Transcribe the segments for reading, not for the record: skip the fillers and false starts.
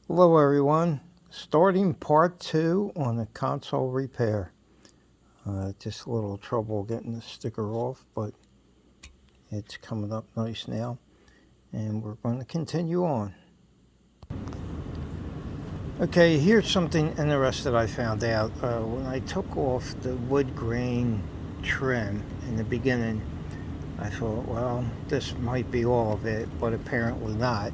Hello everyone, starting part 2 on the console repair. Just a little trouble getting the sticker off, but it's coming up nice now, and we're going to continue on. Okay, here's something interesting I found out. When I took off the wood grain trim in the beginning, I thought, well, this might be all of it, but apparently not.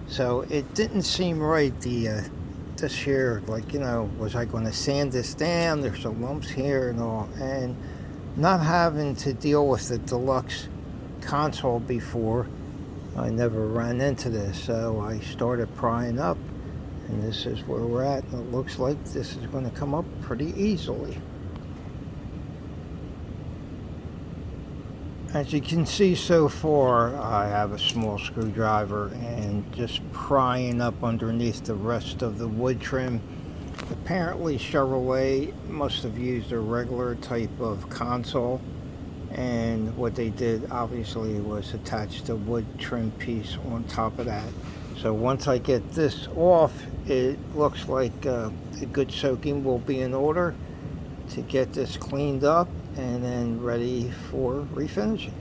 So it didn't seem right, this here, like, was I going to sand this down? There's some lumps here and all. And not having to deal with the deluxe console before, I never ran into this. So I started prying up, and this is where we're at. And it looks like this is going to come up pretty easily. As you can see so far, I have a small screwdriver and just prying up underneath the rest of the wood trim. Apparently Chevrolet must have used a regular type of console, and what they did obviously was attach the wood trim piece on top of that. So once I get this off, it looks like a good soaking will be in order to get this cleaned up and then ready for refinishing.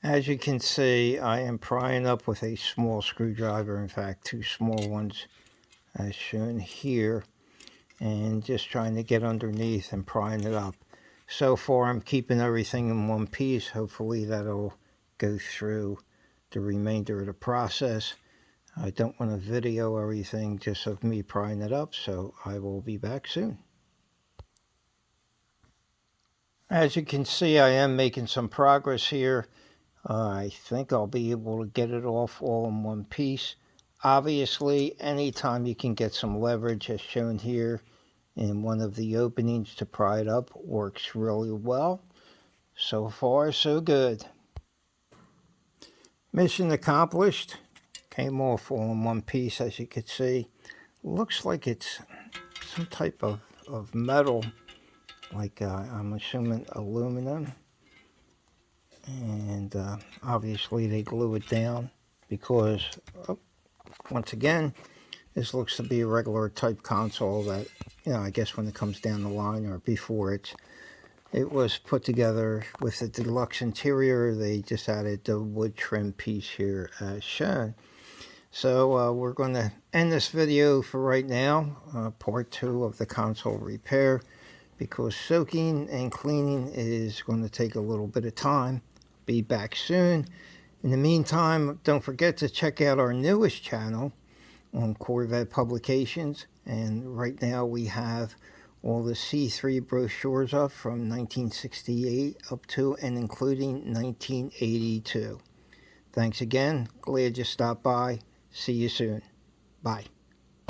As you can see, I am prying up with a small screwdriver, in fact 2 small ones as shown here, and just trying to get underneath and prying it up. So far I'm keeping everything in one piece. Hopefully that'll go through the remainder of the process. I don't want to video everything just of me prying it up, so I will be back soon. As you can see, I am making some progress here. I think I'll be able to get it off all in one piece. Obviously, anytime you can get some leverage, as shown here in one of the openings to pry it up, works really well. So far, so good. Mission accomplished. Came off all in one piece, as you can see. Looks like it's some type of metal, like I'm assuming aluminum. And obviously they glue it down because, once again, this looks to be a regular type console that, I guess when it comes down the line or before it was put together with the deluxe interior, they just added the wood trim piece here as shown. So we're going to end this video for right now, part 2 of the console repair, because soaking and cleaning is going to take a little bit of time. Be back soon. In the meantime, don't forget to check out our newest channel on Corvette Publications, and right now we have all the C3 brochures up from 1968 up to and including 1982. Thanks again. Glad you stopped by. See you soon. Bye.